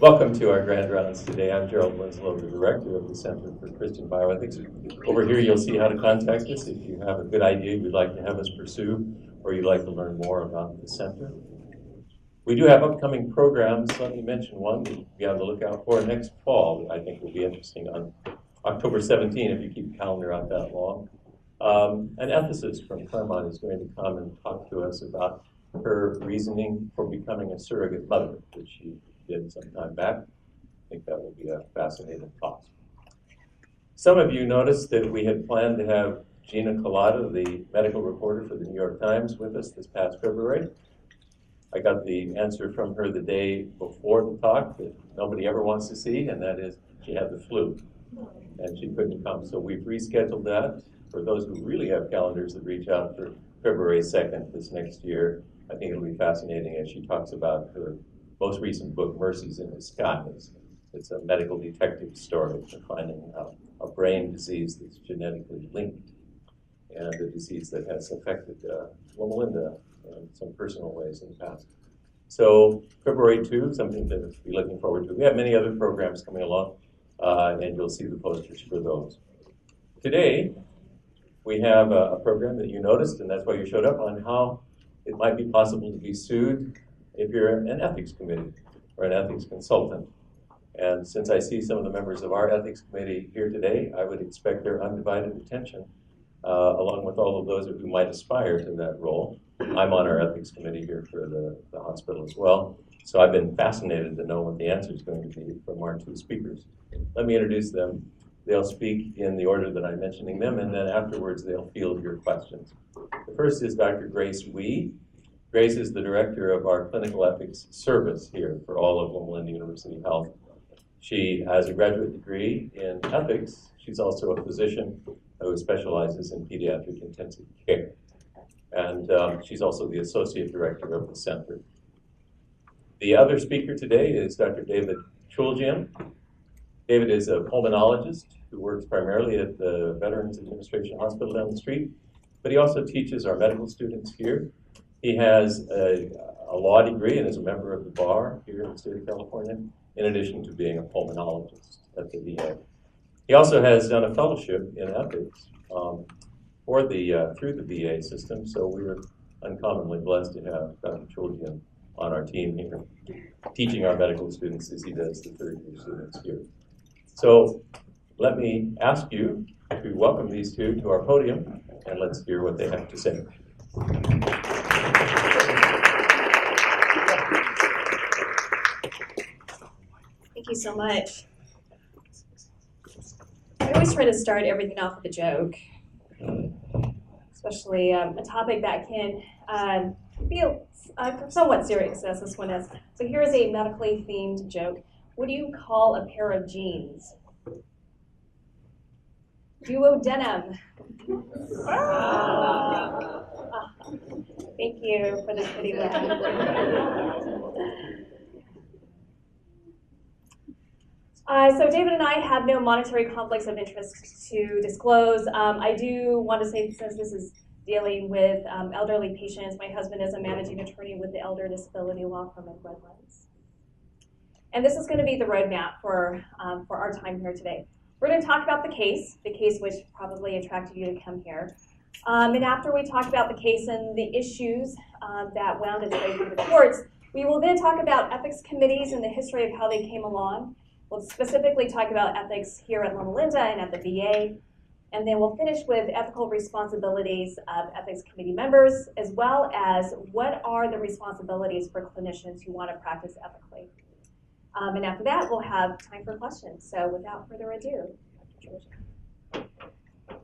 Welcome to our Grand Rounds today. I'm Gerald Winslow, the Director of the Center for Christian Bioethics. Over here you'll see how to contact us if you have a good idea you'd like to have us pursue or you'd like to learn more about the Center. We do have upcoming programs. Let me mention one that you'll be on the lookout for next fall that I think will be interesting on October 17, if you keep the calendar out that long. An ethicist from Claremont is going to come and talk to us about her reasoning for becoming a surrogate mother, which she did some time back. I think that will be a fascinating talk. Some of you noticed that we had planned to have Gina Collada, the medical reporter for the New York Times, with us this past February. I got the answer from her the day before the talk that nobody ever wants to see, and that is she had the flu, and she couldn't come. So we've rescheduled that. For those who really have calendars that reach out for February 2nd this next year, I think it'll be fascinating as she talks about her most recent book, Mercies in Disguise. It's a medical detective story for finding a brain disease that's genetically linked and a disease that has affected Melinda in some personal ways in the past. So February 2, something to be looking forward to. We have many other programs coming along, and you'll see the posters for those. Today, we have a program that you noticed, and that's why you showed up, on how it might be possible to be sued if you're an ethics committee or an ethics consultant. And since I see some of the members of our ethics committee here today, I would expect their undivided attention, along with all of those who might aspire to that role. I'm on our ethics committee here for the hospital as well, so I've been fascinated to know what the answer is going to be from our two speakers. Let me introduce them. They'll speak in the order that I'm mentioning them, and then afterwards they'll field your questions. The first is Dr. Grace Oei. Grace is the director of our clinical ethics service here for all of Loma Linda University Health. She has a graduate degree in ethics. She's also a physician who specializes in pediatric intensive care. And she's also the associate director of the center. The other speaker today is Dr. David Chooljian. David is a pulmonologist who works primarily at the Veterans Administration Hospital down the street, but he also teaches our medical students here. He has a law degree and is a member of the bar here in the state of California, in addition to being a pulmonologist at the VA. He also has done a fellowship in ethics through the VA system, so we're uncommonly blessed to have Dr. Chooljian on our team here, teaching our medical students as he does the third-year students here. So let me ask you to welcome these two to our podium, and let's hear what they have to say. Thank you so much. I always try to start everything off with a joke, especially a topic that can be somewhat serious, as this one is. So here's a medically themed joke. What do you call a pair of jeans? Duodenum. Thank you for this pretty laugh. So David and I have no monetary conflicts of interest to disclose. I do want to say, since this is dealing with elderly patients, my husband is a managing attorney with the Elder Disability Law Firm in Redlands. And this is going to be the roadmap for our time here today. We're going to talk about the case which probably attracted you to come here. And after we talk about the case and the issues that wound its way through the courts, we will then talk about ethics committees and the history of how they came along. We'll specifically talk about ethics here at Loma Linda and at the VA. And then we'll finish with ethical responsibilities of ethics committee members, as well as what are the responsibilities for clinicians who want to practice ethically. And after that, we'll have time for questions. So without further ado, Dr. Chooljian.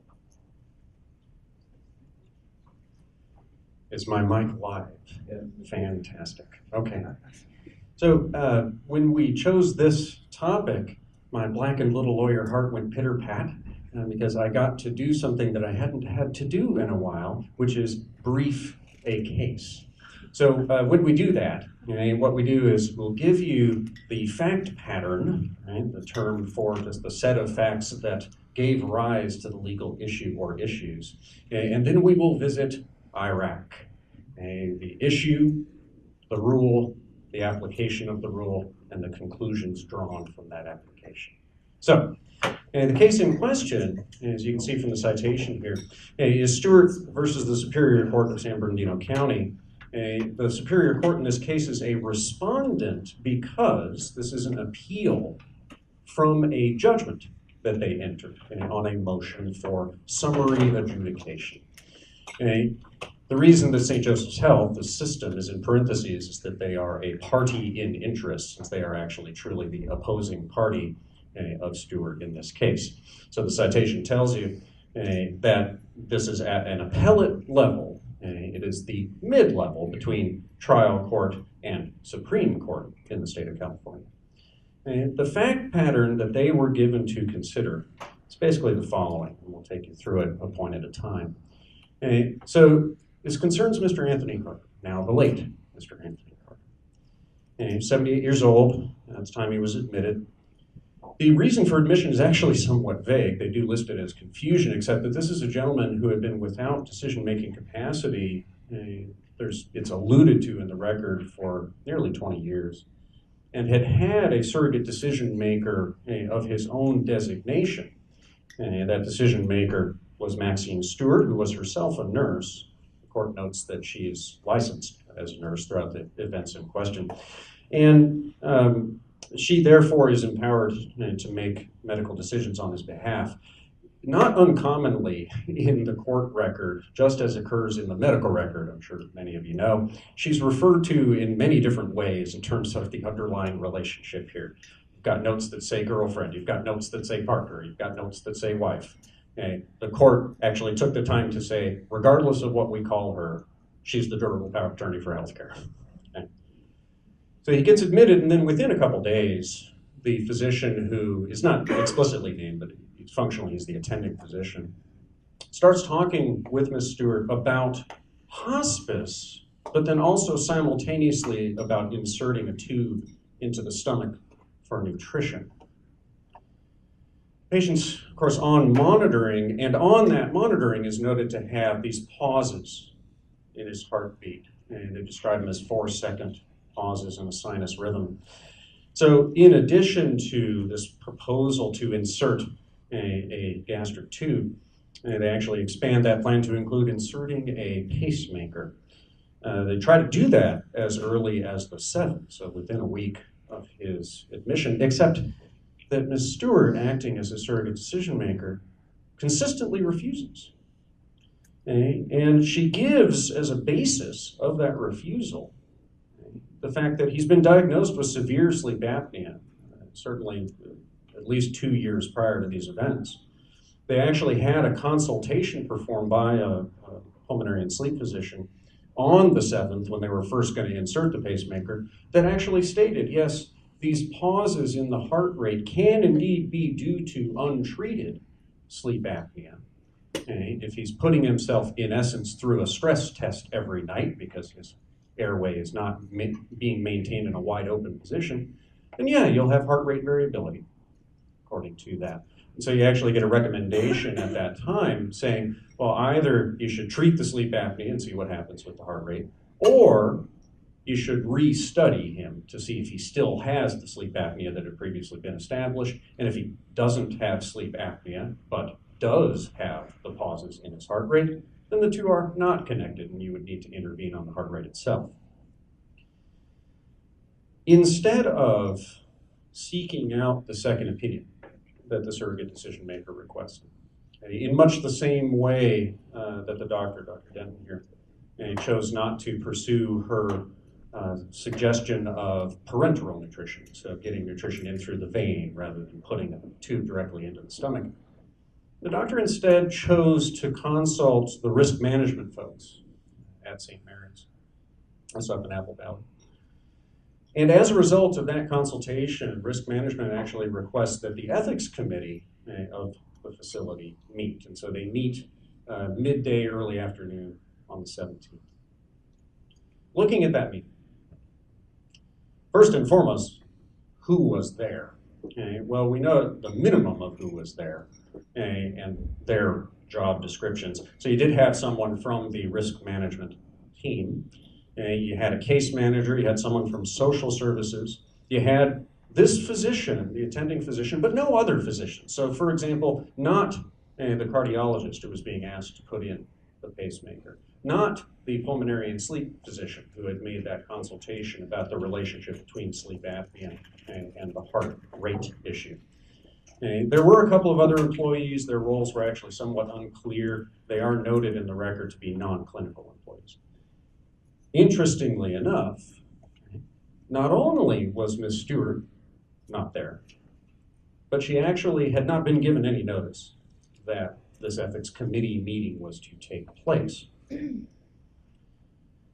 Is my mic live? Yeah. Fantastic. Okay. So when we chose this topic, my blackened little lawyer heart went pitter-pat because I got to do something that I hadn't had to do in a while, which is brief a case. So when we do that, what we do is we'll give you the fact pattern, right, the term for just the set of facts that gave rise to the legal issue or issues, and then we will visit Iraq. The issue, the rule, the application of the rule, and the conclusions drawn from that application. So, the case in question, as you can see from the citation here, is Stewart versus the Superior Court of San Bernardino County. The Superior Court in this case is a respondent because this is an appeal from a judgment that they entered on a motion for summary adjudication. The reason that St. Joseph's Health, the system, is in parentheses is that they are a party in interest, since they are actually truly the opposing party of Stewart in this case. So the citation tells you that this is at an appellate level. It is the mid-level between trial court and Supreme Court in the state of California. The fact pattern that they were given to consider is basically the following, and we'll take you through it a point at a time. So this concerns Mr. Anthony Carter, now the late Mr. Anthony Carter. 78 years old, at the time he was admitted. The reason for admission is actually somewhat vague. They do list it as confusion, except that this is a gentleman who had been without decision-making capacity. It's alluded to in the record for nearly 20 years, and had had a surrogate decision maker of his own designation. That decision maker was Maxine Stewart, who was herself a nurse. The court notes that she is licensed as a nurse throughout the events in question. And she therefore is empowered to make medical decisions on his behalf. Not uncommonly in the court record, just as occurs in the medical record, I'm sure many of you know, she's referred to in many different ways in terms of the underlying relationship here. You've got notes that say girlfriend, you've got notes that say partner, you've got notes that say wife. The court actually took the time to say, regardless of what we call her, she's the durable power of attorney for healthcare. So he gets admitted, and then within a couple days, the physician, who is not explicitly named, but functionally he's the attending physician, starts talking with Ms. Stewart about hospice, but then also simultaneously about inserting a tube into the stomach for nutrition. Patient's, of course, on monitoring, and on that monitoring is noted to have these pauses in his heartbeat. And they describe them as 4-second pauses in a sinus rhythm. So in addition to this proposal to insert a gastric tube, they actually expand that plan to include inserting a pacemaker. They try to do that as early as the 7th, so within a week of his admission, except that Ms. Stewart, acting as a surrogate decision maker, consistently refuses. And she gives as a basis of that refusal the fact that he's been diagnosed with severe sleep apnea, certainly at least 2 years prior to these events. They actually had a consultation performed by a pulmonary and sleep physician on the 7th when they were first going to insert the pacemaker that actually stated, yes, these pauses in the heart rate can indeed be due to untreated sleep apnea. If he's putting himself, in essence, through a stress test every night because his airway is not being maintained in a wide open position, then yeah, you'll have heart rate variability according to that. And so you actually get a recommendation at that time saying, well, either you should treat the sleep apnea and see what happens with the heart rate, or you should restudy him to see if he still has the sleep apnea that had previously been established. And if he doesn't have sleep apnea, but does have the pauses in his heart rate, then the two are not connected and you would need to intervene on the heart rate itself. Instead of seeking out the second opinion that the surrogate decision maker requested, in much the same way that the Dr. Denton here, chose not to pursue her suggestion of parenteral nutrition, so getting nutrition in through the vein rather than putting a tube directly into the stomach. The doctor instead chose to consult the risk management folks at St. Mary's. That's up in Apple Valley. And as a result of that consultation, risk management actually requests that the ethics committee of the facility meet. And so they meet midday, early afternoon on the 17th. Looking at that meeting, first and foremost, who was there? Well, we know the minimum of who was there and their job descriptions. So you did have someone from the risk management team. You had a case manager, you had someone from social services, You had this physician, the attending physician, but no other physician. So for example, not the cardiologist who was being asked to put in the pacemaker, not the pulmonary and sleep physician who had made that consultation about the relationship between sleep apnea and the heart rate issue. There were a couple of other employees. Their roles were actually somewhat unclear. They are noted in the record to be non-clinical employees. Interestingly enough, not only was Ms. Stewart not there, but she actually had not been given any notice that this ethics committee meeting was to take place.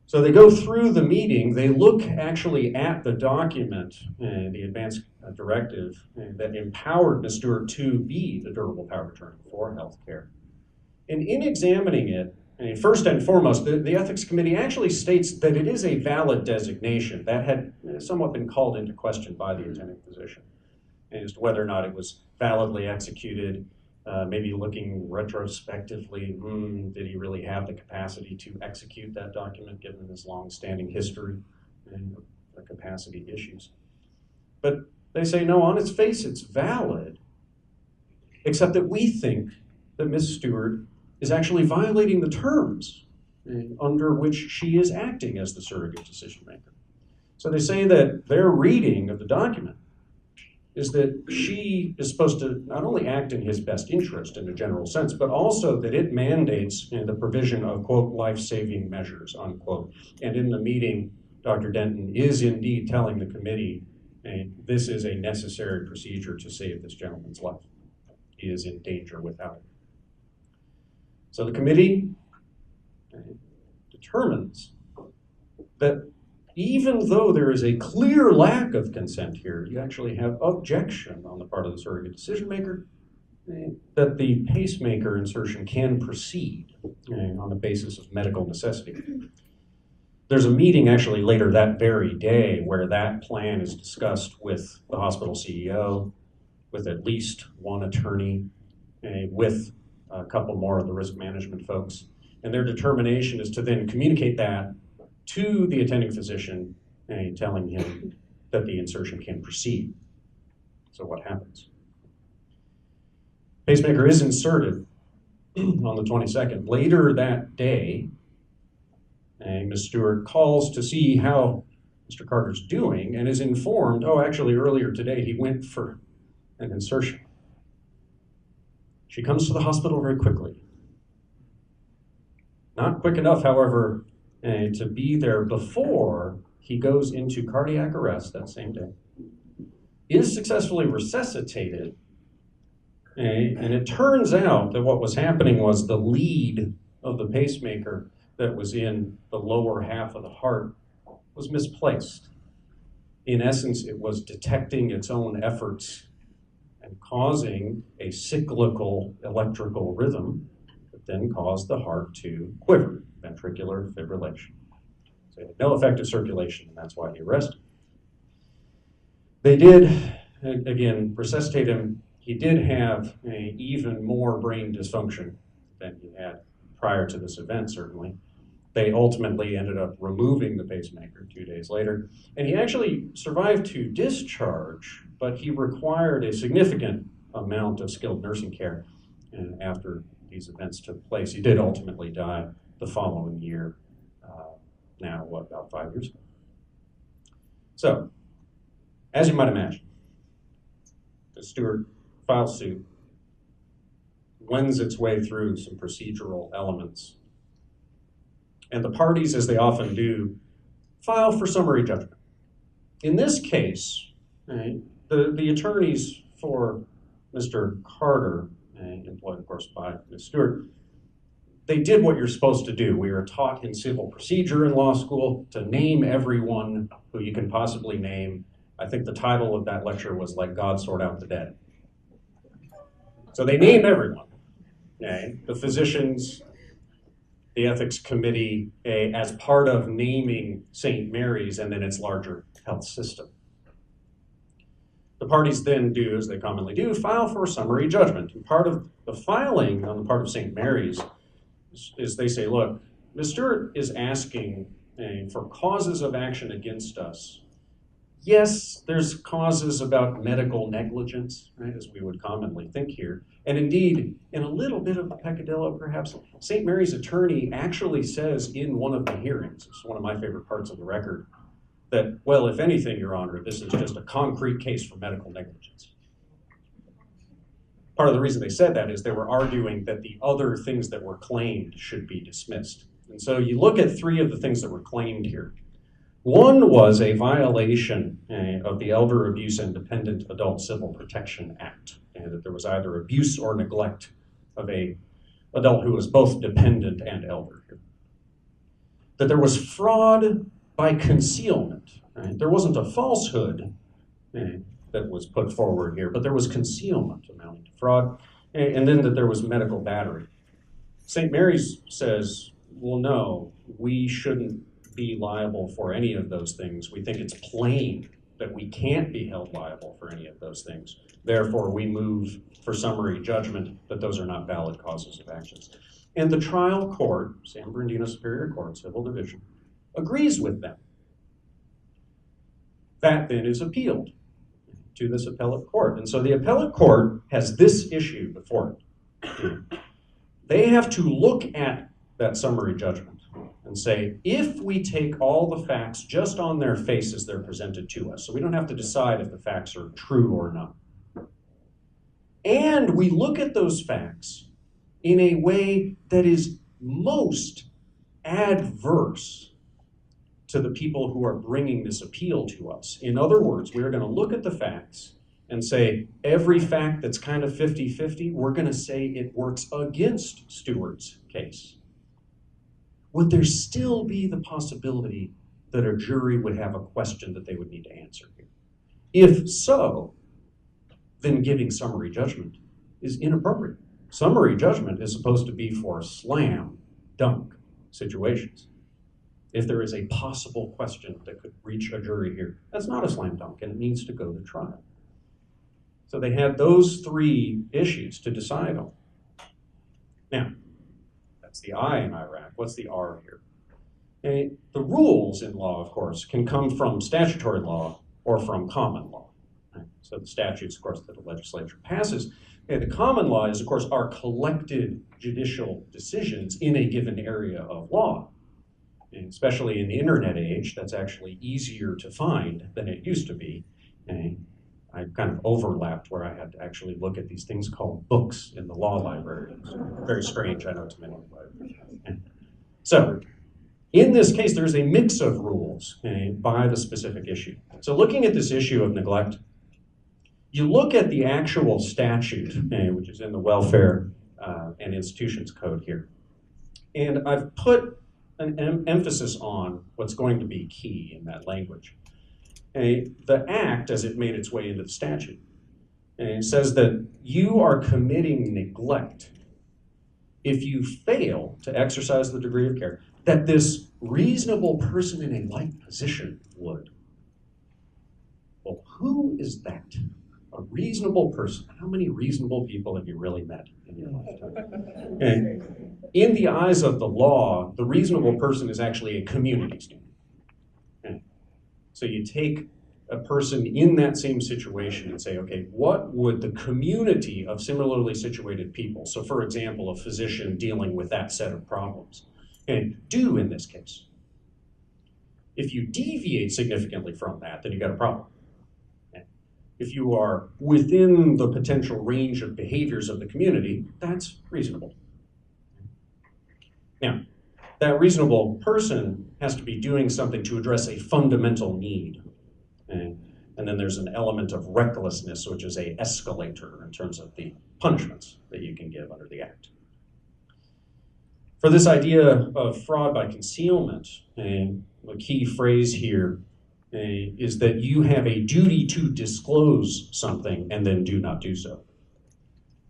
So they go through the meeting, they look actually at the document, the advance directive that empowered Ms. Stewart to be the durable power of attorney for healthcare. And in examining it, first and foremost, the ethics committee actually states that it is a valid designation that had somewhat been called into question by the attending physician as to whether or not it was validly executed. Maybe looking retrospectively, did he really have the capacity to execute that document given his long-standing history and the capacity issues? But they say, no, on its face it's valid, except that we think that Ms. Stewart is actually violating the terms under which she is acting as the surrogate decision maker. So they say that their reading of the document is that she is supposed to not only act in his best interest in a general sense, but also that it mandates the provision of, quote, life-saving measures, unquote. And in the meeting, Dr. Denton is indeed telling the committee, this is a necessary procedure to save this gentleman's life. He is in danger without it. So the committee determines that even though there is a clear lack of consent here, you actually have objection on the part of the surrogate decision maker that the pacemaker insertion can proceed on the basis of medical necessity. There's a meeting actually later that very day where that plan is discussed with the hospital CEO, with at least one attorney, with a couple more of the risk management folks. And their determination is to then communicate that to the attending physician, telling him that the insertion can proceed. So what happens? Pacemaker is inserted on the 22nd. Later that day, Ms. Stewart calls to see how Mr. Carter's doing and is informed, oh, actually earlier today he went for an insertion. She comes to the hospital very quickly. Not quick enough, however, to be there before he goes into cardiac arrest that same day, is successfully resuscitated, and it turns out that what was happening was the lead of the pacemaker that was in the lower half of the heart was misplaced. In essence, it was detecting its own efforts and causing a cyclical electrical rhythm that then caused the heart to quiver. Ventricular fibrillation. So he had no effective circulation, and that's why he arrested. They did, again, resuscitate him. He did have even more brain dysfunction than he had prior to this event, certainly. They ultimately ended up removing the pacemaker 2 days later, and he actually survived to discharge, but he required a significant amount of skilled nursing care after these events took place. He did ultimately die the following year, now what, about 5 years ago. So, as you might imagine, the Stewart files suit, wends its way through some procedural elements, and the parties, as they often do, file for summary judgment. In this case, the attorneys for Mr. Carter, employed of course by Ms. Stewart, they did what you're supposed to do. We are taught in civil procedure in law school to name everyone who you can possibly name. I think the title of that lecture was like God Sort Out the Dead. So they named everyone. The physicians, the ethics committee, as part of naming St. Mary's and then its larger health system. The parties then do, as they commonly do, file for summary judgment. And part of the filing on the part of St. Mary's is they say, look, Ms. Stewart is asking for causes of action against us yes, there's causes about medical negligence, right, as we would commonly think here. And indeed, in a little bit of a peccadillo, perhaps, St. Mary's attorney actually says in one of the hearings, it's one of my favorite parts of the record, that, well, if anything, Your Honor, this is just a concrete case for medical negligence. Part of the reason they said that is they were arguing that the other things that were claimed should be dismissed. And so you look at three of the things that were claimed here. One was a violation of the Elder Abuse and Dependent Adult Civil Protection Act, and that there was either abuse or neglect of an adult who was both dependent and elder. That there was fraud by concealment. Right? There wasn't a falsehood that was put forward here, but there was concealment amounting to fraud, and then that there was medical battery. St. Mary's says, well, no, we shouldn't be liable for any of those things. We think it's plain that we can't be held liable for any of those things. Therefore, we move for summary judgment that those are not valid causes of actions. And the trial court, San Bernardino Superior Court, Civil Division, agrees with them. That then is appealed to this appellate court. And so the appellate court has this issue before it. They have to look at that summary judgment and say, if we take all the facts just on their face as they're presented to us, so we don't have to decide if the facts are true or not, and we look at those facts in a way that is most adverse to the people who are bringing this appeal to us. In other words, we're going to look at the facts and say, every fact that's kind of 50-50, we're going to say it works against Stewart's case. Would there still be the possibility that a jury would have a question that they would need to answer here? If so, then giving summary judgment is inappropriate. Summary judgment is supposed to be for slam dunk situations. If there is a possible question that could reach a jury here, that's not a slam dunk, and it needs to go to trial. So they had those three issues to decide on. Now, that's the I in Iraq. What's the R here? And the rules in law, of course, can come from statutory law or from common law. Right? So the statutes, of course, that the legislature passes. And the common law is, of course, our collected judicial decisions in a given area of law. And especially in the internet age, that's actually easier to find than it used to be. And I kind of overlapped where I had to actually look at these things called books in the law library. It's very strange, I know, to many. So, in this case, there's a mix of rules by the specific issue. So looking at this issue of neglect, you look at the actual statute, which is in the Welfare and Institutions Code here. And I've put an emphasis on what's going to be key in that language. The act, as it made its way into the statute, says that you are committing neglect if you fail to exercise the degree of care that this reasonable person in a like position would. Well, who is that? A reasonable person. How many reasonable people have you really met in your lifetime? And in the eyes of the law, the reasonable person is actually a community standard. So you take a person in that same situation and say, okay, what would the community of similarly situated people, so for example, a physician dealing with that set of problems, do in this case? If you deviate significantly from that, then you've got a problem. If you are within the potential range of behaviors of the community, that's reasonable. Now, that reasonable person has to be doing something to address a fundamental need. And then there's an element of recklessness, which is an escalator in terms of the punishments that you can give under the Act. For this idea of fraud by concealment, a key phrase here is that you have a duty to disclose something and then do not do so.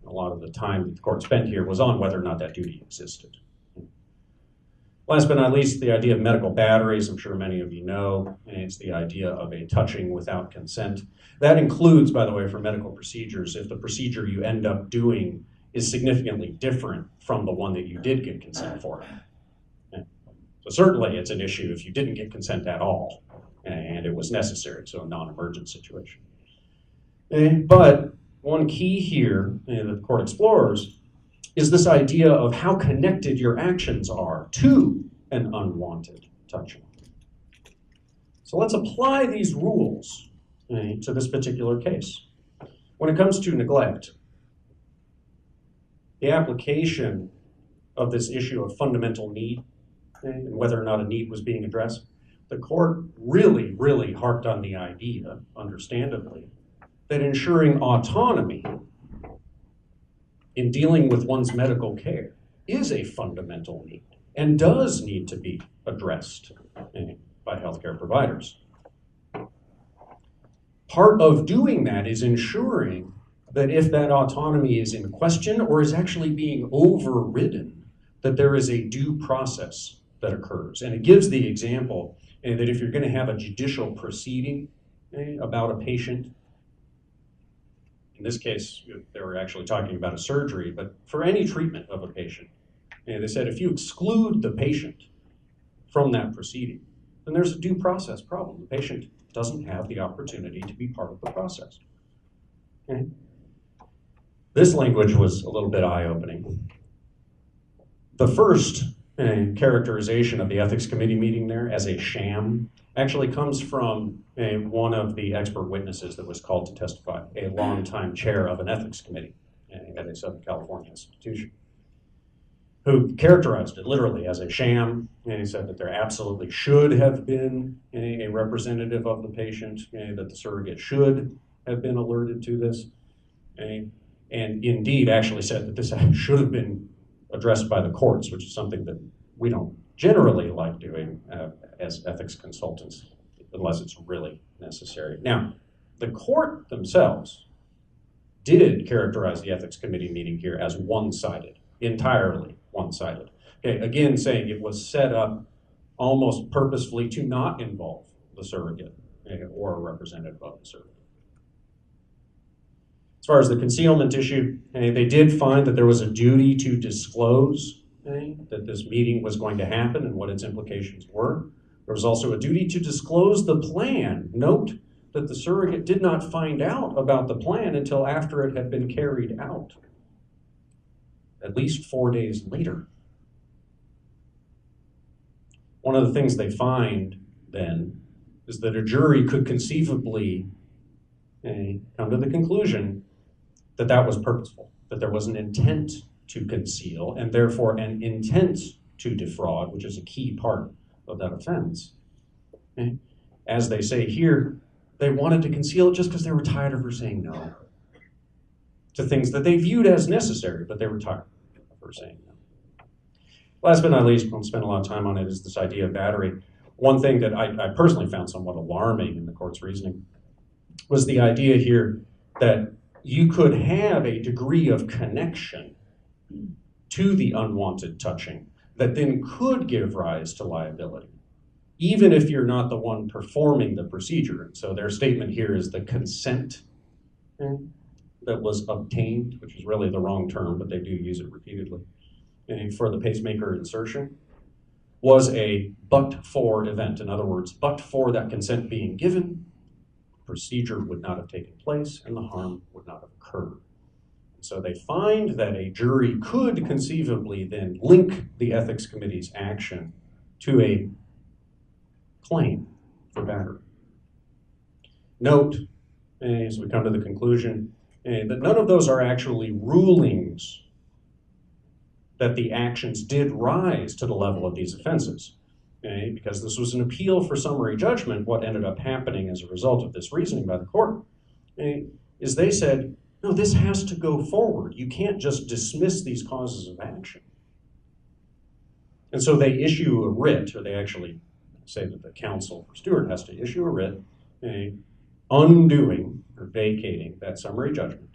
A lot of the time that the court spent here was on whether or not that duty existed. Last but not least, the idea of medical batteries, I'm sure many of you know, and it's the idea of a touching without consent. That includes, by the way, for medical procedures, if the procedure you end up doing is significantly different from the one that you did get consent for. So certainly it's an issue if you didn't get consent at all. and it was necessary, so a non-emergent situation. But one key here that the court explores is this idea of how connected your actions are to an unwanted touching. So let's apply these rules to this particular case. When it comes to neglect, the application of this issue of fundamental need and whether or not a need was being addressed, the court really harped on the idea, understandably, that ensuring autonomy in dealing with one's medical care is a fundamental need and does need to be addressed by healthcare providers. Part of doing that is ensuring that if that autonomy is in question or is actually being overridden, that there is a due process that occurs. And it gives the example that if you're going to have a judicial proceeding about a patient, in this case, they were actually talking about a surgery, but for any treatment of a patient, they said if you exclude the patient from that proceeding, then there's a due process problem. The patient doesn't have the opportunity to be part of the process. Okay. This language was a little bit eye-opening. The first characterization of the ethics committee meeting there as a sham actually comes from one of the expert witnesses that was called to testify, a longtime chair of an ethics committee at a Southern California institution, who characterized it literally as a sham. And he said that there absolutely should have been a representative of the patient, that the surrogate should have been alerted to this, and indeed actually said that this should have been addressed by the courts, which is something that we don't generally like doing as ethics consultants, unless it's really necessary. Now, the court themselves did characterize the ethics committee meeting here as one-sided, entirely one-sided. Okay, again, saying it was set up almost purposefully to not involve the surrogate or a representative of the surrogate. As far as the concealment issue, they did find that there was a duty to disclose that this meeting was going to happen and what its implications were. There was also a duty to disclose the plan. Note that the surrogate did not find out about the plan until after it had been carried out, at least 4 days later. One of the things they find then is that a jury could conceivably come to the conclusion that that was purposeful, that there was an intent to conceal, and therefore an intent to defraud, which is a key part of that offense. Okay? As they say here, they wanted to conceal it just because they were tired of her saying no to things that they viewed as necessary, but they were tired of her saying no. Last but not least, I won't spend a lot of time on it, is this idea of battery. One thing that I personally found somewhat alarming in the court's reasoning was the idea here that you could have a degree of connection to the unwanted touching that then could give rise to liability, even if you're not the one performing the procedure. And so their statement here is the consent that was obtained, which is really the wrong term, but they do use it repeatedly, for the pacemaker insertion, was a but-for event. In other words, but for that consent being given, procedure would not have taken place and the harm would not have occurred. So they find that a jury could conceivably then link the ethics committee's action to a claim for battery. Note, as we come to the conclusion, that none of those are actually rulings that the actions did rise to the level of these offenses. Because this was an appeal for summary judgment, what ended up happening as a result of this reasoning by the court is they said, no, this has to go forward. You can't just dismiss these causes of action. And so they issue a writ, or they actually say that the counsel for Stewart has to issue a writ undoing or vacating that summary judgment.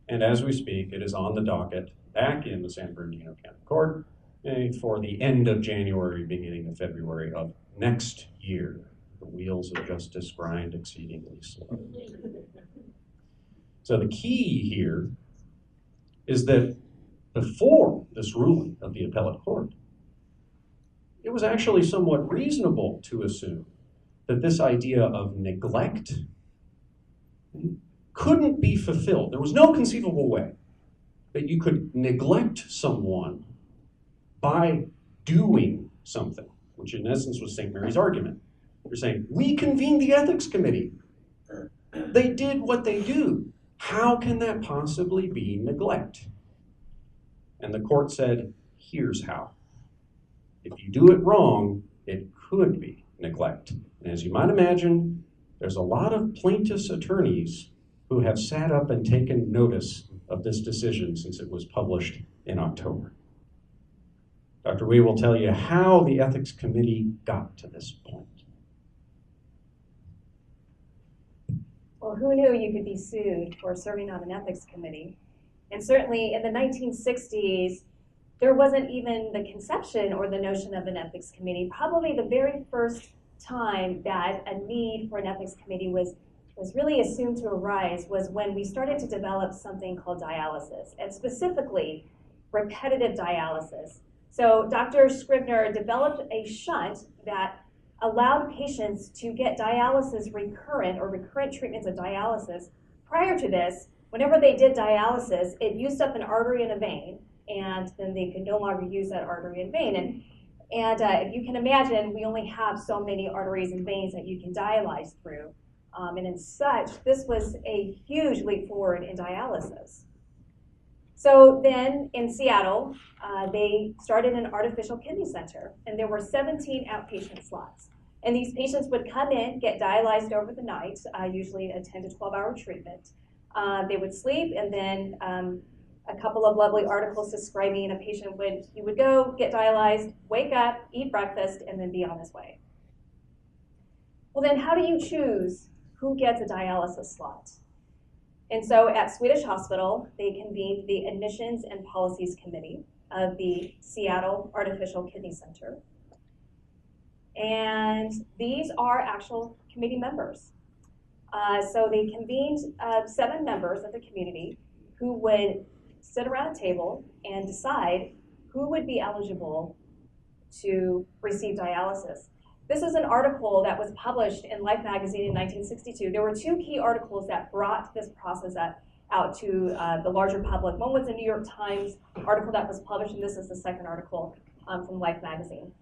And as we speak, it is on the docket back in the San Bernardino County Court for the end of January, beginning of February of next year. The wheels of justice grind exceedingly slow. So the key here is that before this ruling of the appellate court, it was actually somewhat reasonable to assume that this idea of neglect couldn't be fulfilled. There was no conceivable way that you could neglect someone by doing something, which in essence was St. Mary's argument. They're saying, we convened the ethics committee. They did what they do. How can that possibly be neglect? And the court said, here's how. If you do it wrong, it could be neglect. And as you might imagine, there's a lot of plaintiffs' attorneys who have sat up and taken notice of this decision since it was published in October. Dr. Oei will tell you how the ethics committee got to this point. Well, who knew you could be sued for serving on an ethics committee? And certainly in the 1960s, there wasn't even the conception or the notion of an ethics committee. Probably the very first time that a need for an ethics committee was really assumed to arise was when we started to develop something called dialysis, and specifically repetitive dialysis. So Dr. Scribner developed a shunt that allowed patients to get dialysis recurrent treatments of dialysis. Prior to this, whenever they did dialysis, it used up an artery and a vein, and then they could no longer use that artery and vein. And if you can imagine, we only have so many arteries and veins that you can dialyze through. And as such, this was a huge leap forward in dialysis. So then in Seattle, they started an artificial kidney center, and there were 17 outpatient slots. And these patients would come in, get dialyzed over the night, usually a 10 to 12-hour treatment. They would sleep, and then a couple of lovely articles describing a patient he would go, get dialyzed, wake up, eat breakfast, and then be on his way. Well, then how do you choose who gets a dialysis slot? And so at Swedish Hospital, they convened the Admissions and Policies Committee of the Seattle Artificial Kidney Center. And these are actual committee members. So they convened 7 members of the community who would sit around a table and decide who would be eligible to receive dialysis. This is an article that was published in Life magazine in 1962. There were 2 key articles that brought this process out to the larger public. One was a New York Times article that was published, and this is the second article from Life magazine.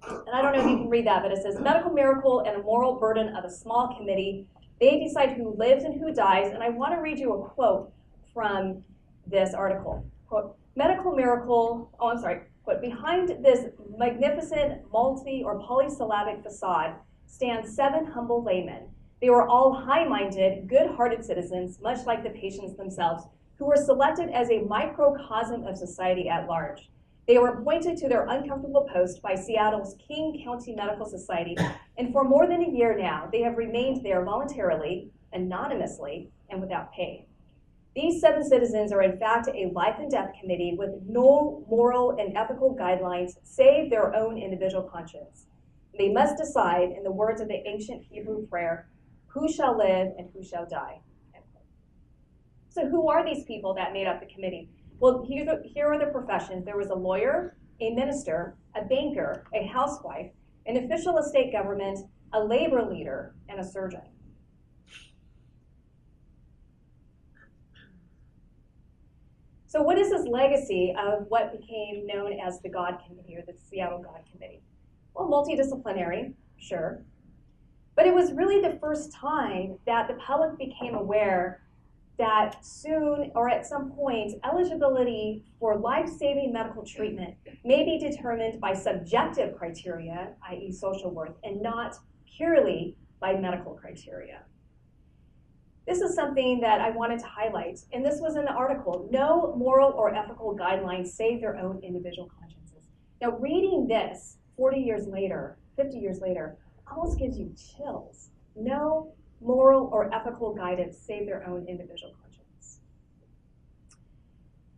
And I don't know if you can read that, but it says, medical miracle and a moral burden of a small committee. They decide who lives and who dies. And I want to read you a quote from this article. Quote, medical miracle, quote, behind this magnificent multi or polysyllabic facade stand 7 humble laymen. They were all high-minded, good-hearted citizens, much like the patients themselves, who were selected as a microcosm of society at large. They were appointed to their uncomfortable post by Seattle's King County Medical Society, and for more than a year now, they have remained there voluntarily, anonymously, and without pay. These 7 citizens are in fact a life and death committee with no moral and ethical guidelines save their own individual conscience. They must decide, in the words of the ancient Hebrew prayer, who shall live and who shall die. So who are these people that made up the committee? Well, here are the professions. There was a lawyer, a minister, a banker, a housewife, an official of state government, a labor leader, and a surgeon. So what is this legacy of what became known as the God Committee, or the Seattle God Committee? Well, multidisciplinary, sure. But it was really the first time that the public became aware that soon, or at some point, eligibility for life-saving medical treatment may be determined by subjective criteria, i.e. social worth, and not purely by medical criteria. This is something that I wanted to highlight, and this was in the article, no moral or ethical guidelines save their own individual consciences. Now, reading this 40 years later, 50 years later, almost gives you chills. No moral or ethical guidance save their own individual conscience.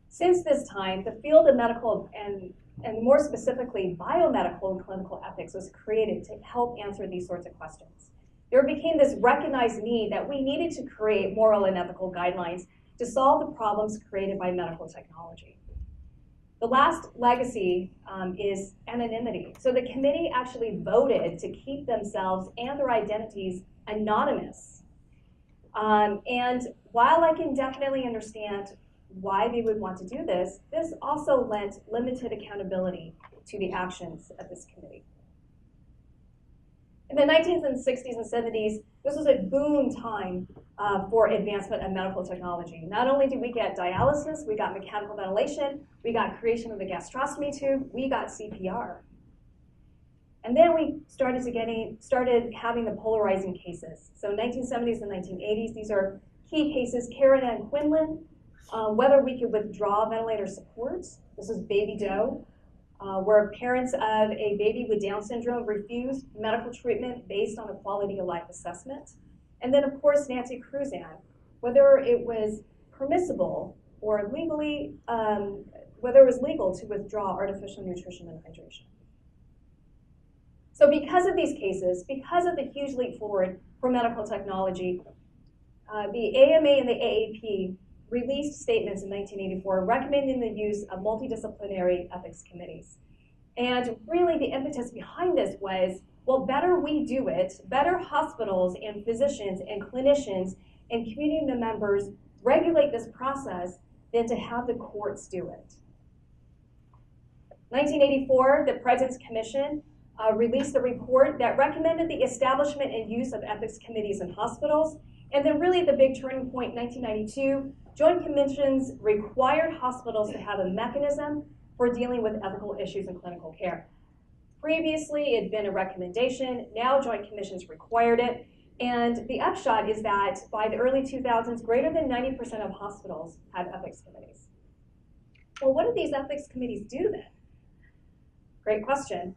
Since this time, the field of medical and more specifically biomedical and clinical ethics was created to help answer these sorts of questions. There became this recognized need that we needed to create moral and ethical guidelines to solve the problems created by medical technology. The last legacy is anonymity. So the committee actually voted to keep themselves and their identities anonymous. And while I can definitely understand why they would want to do this, this also lent limited accountability to the actions of this committee. In the 1960s and 70s, this was a boom time for advancement of medical technology. Not only did we get dialysis, we got mechanical ventilation, we got creation of the gastrostomy tube, we got CPR. And then we started having the polarizing cases. So 1970s and 1980s, these are key cases, Karen and Quinlan, whether we could withdraw ventilator supports. This was Baby Doe, where parents of a baby with Down syndrome refused medical treatment based on a quality of life assessment. And then, of course, Nancy Cruzan, whether it was permissible or legally, whether it was legal to withdraw artificial nutrition and hydration. So because of these cases, because of the huge leap forward for medical technology, the AMA and the AAP released statements in 1984 recommending the use of multidisciplinary ethics committees. And really the impetus behind this was, well, better we do it, better hospitals and physicians and clinicians and community members regulate this process than to have the courts do it. 1984, the President's Commission released a report that recommended the establishment and use of ethics committees in hospitals. And then really the big turning point, 1992, Joint Commissions required hospitals to have a mechanism for dealing with ethical issues in clinical care. Previously, it had been a recommendation. Now Joint Commissions required it. And the upshot is that by the early 2000s, greater than 90% of hospitals had ethics committees. Well, what do these ethics committees do then? Great question.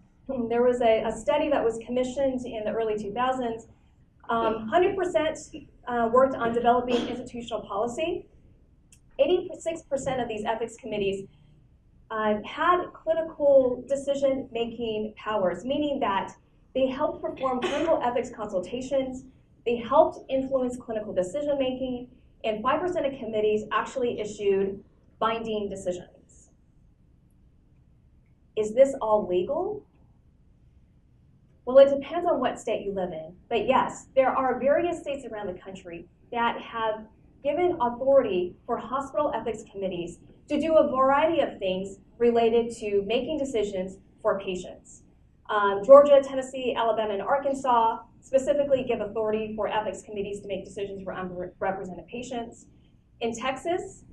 There was a study that was commissioned in the early 2000s. 100% worked on developing institutional policy. 86% of these ethics committees had clinical decision-making powers, meaning that they helped perform clinical ethics consultations, they helped influence clinical decision-making, and 5% of committees actually issued binding decisions. Is this all legal? Well, it depends on what state you live in. But yes, there are various states around the country that have given authority for hospital ethics committees to do a variety of things related to making decisions for patients. Georgia, Tennessee, Alabama, and Arkansas specifically give authority for ethics committees to make decisions for underrepresented patients. In Texas,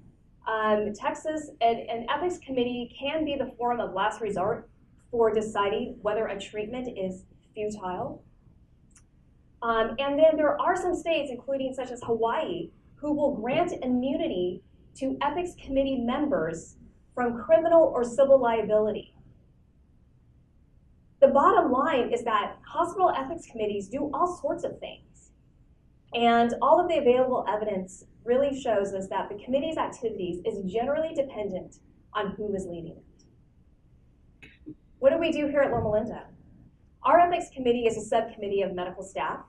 an ethics committee can be the forum of last resort for deciding whether a treatment is futile. And then there are some states, including such as Hawaii, who will grant immunity to ethics committee members from criminal or civil liability. The bottom line is that hospital ethics committees do all sorts of things. And all of the available evidence really shows us that the committee's activities is generally dependent on who is leading it. What do we do here at Loma Linda? Our ethics committee is a subcommittee of medical staff.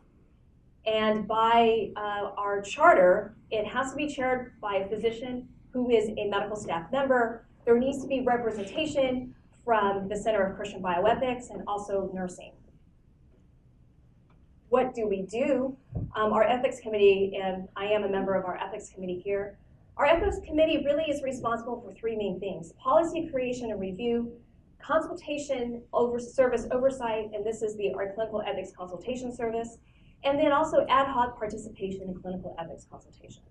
And by our charter, it has to be chaired by a physician who is a medical staff member. There needs to be representation from the Center of Christian Bioethics and also nursing. What do we do? Our ethics committee, and I am a member of our ethics committee here, our ethics committee really is responsible for three main things: policy creation and review, consultation service oversight, and this is our clinical ethics consultation service, and then also ad hoc participation in clinical ethics consultation.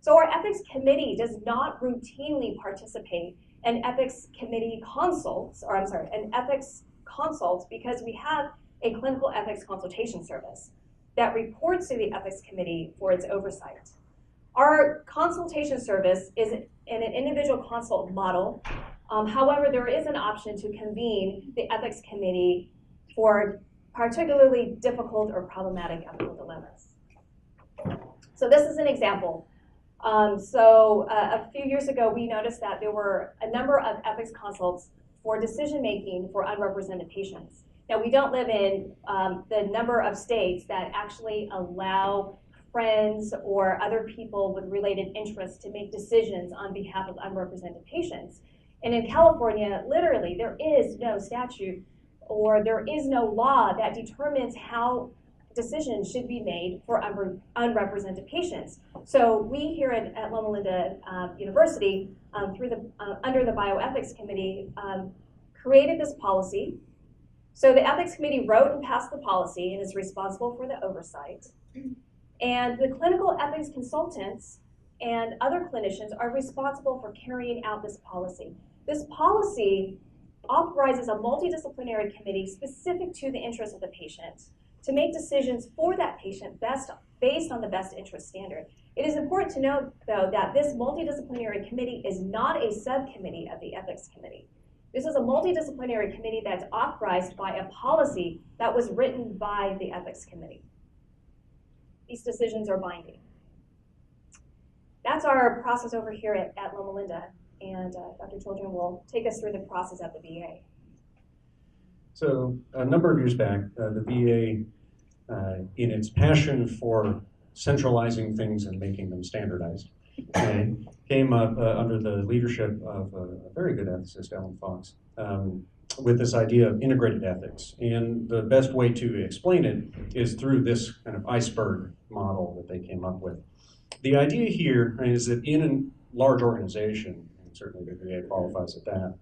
So our ethics committee does not routinely participate in ethics committee consults, or I'm sorry, an ethics consult, because we have a clinical ethics consultation service that reports to the ethics committee for its oversight. Our consultation service is in an individual consult model. However, there is an option to convene the ethics committee for particularly difficult or problematic ethical dilemmas. So this is an example. A few years ago, we noticed that there were a number of ethics consults for decision-making for unrepresented patients. Now, we don't live in the number of states that actually allow friends or other people with related interests to make decisions on behalf of unrepresented patients. And in California, literally, there is no statute or there is no law that determines how decisions should be made for unrepresented patients. So we here at Loma Linda University, under the Bioethics Committee, created this policy. So the Ethics Committee wrote and passed the policy and is responsible for the oversight. And the clinical ethics consultants and other clinicians are responsible for carrying out this policy. This policy authorizes a multidisciplinary committee specific to the interests of the patient to make decisions for that patient based on the best interest standard. It is important to note, though, that this multidisciplinary committee is not a subcommittee of the Ethics Committee. This is a multidisciplinary committee that's authorized by a policy that was written by the Ethics Committee. These decisions are binding. That's our process over here at Loma Linda, and Dr. Chooljian will take us through the process at the VA. So a number of years back, the VA, in its passion for centralizing things and making them standardized, came up under the leadership of a very good ethicist, Ellen Fox, with this idea of integrated ethics. And the best way to explain it is through this kind of iceberg model that they came up with. The idea here is that in a large organization, and certainly the VA qualifies at that,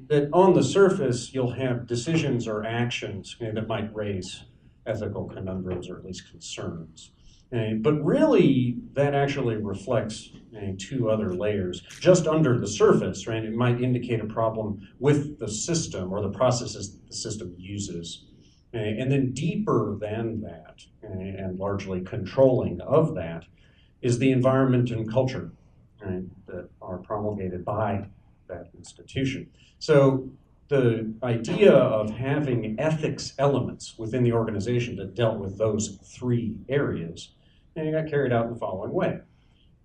that on the surface you'll have decisions or actions that might raise ethical conundrums or at least concerns. But really, that actually reflects two other layers. Just under the surface, right, it might indicate a problem with the system or the processes the system uses. And then deeper than that, and largely controlling of that, is the environment and culture that are promulgated by that institution. So the idea of having ethics elements within the organization that dealt with those three areas got carried out in the following way.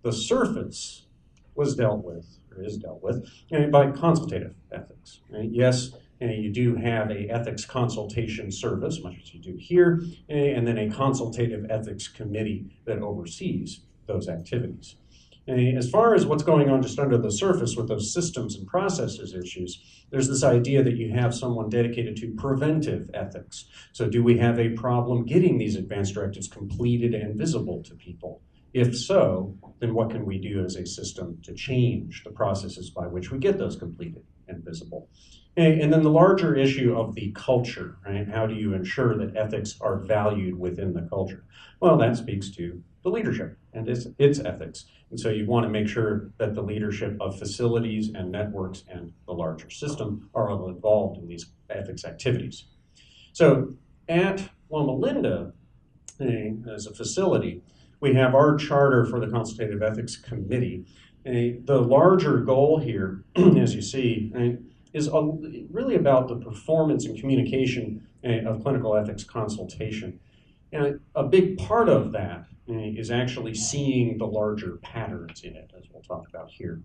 The surface was dealt with, or is dealt with, by consultative ethics. Yes, you do have a ethics consultation service, much as you do here, and then a consultative ethics committee that oversees those activities. As far as what's going on just under the surface with those systems and processes issues, there's this idea that you have someone dedicated to preventive ethics. So do we have a problem getting these advanced directives completed and visible to people? If so, then what can we do as a system to change the processes by which we get those completed and visible? And then the larger issue of the culture, right? How do you ensure that ethics are valued within the culture? Well, that speaks to the leadership and its ethics. And so you want to make sure that the leadership of facilities and networks and the larger system are all involved in these ethics activities. So at Loma Linda, as a facility, we have our charter for the Consultative Ethics Committee. The larger goal here, as you see, is really about the performance and communication of clinical ethics consultation. And a big part of that is actually seeing the larger patterns in it, as we'll talk about here.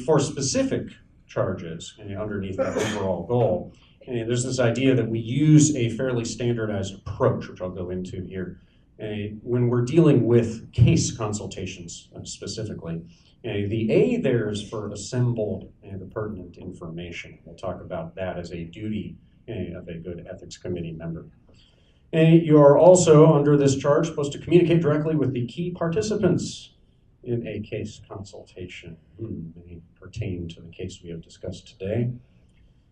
For specific charges underneath that overall goal, there's this idea that we use a fairly standardized approach, which I'll go into here, when we're dealing with case consultations specifically. The A there is for assembled the pertinent information. We'll talk about that as a duty of a good ethics committee member. You are also, under this charge, supposed to communicate directly with the key participants in a case consultation. They pertain to the case we have discussed today.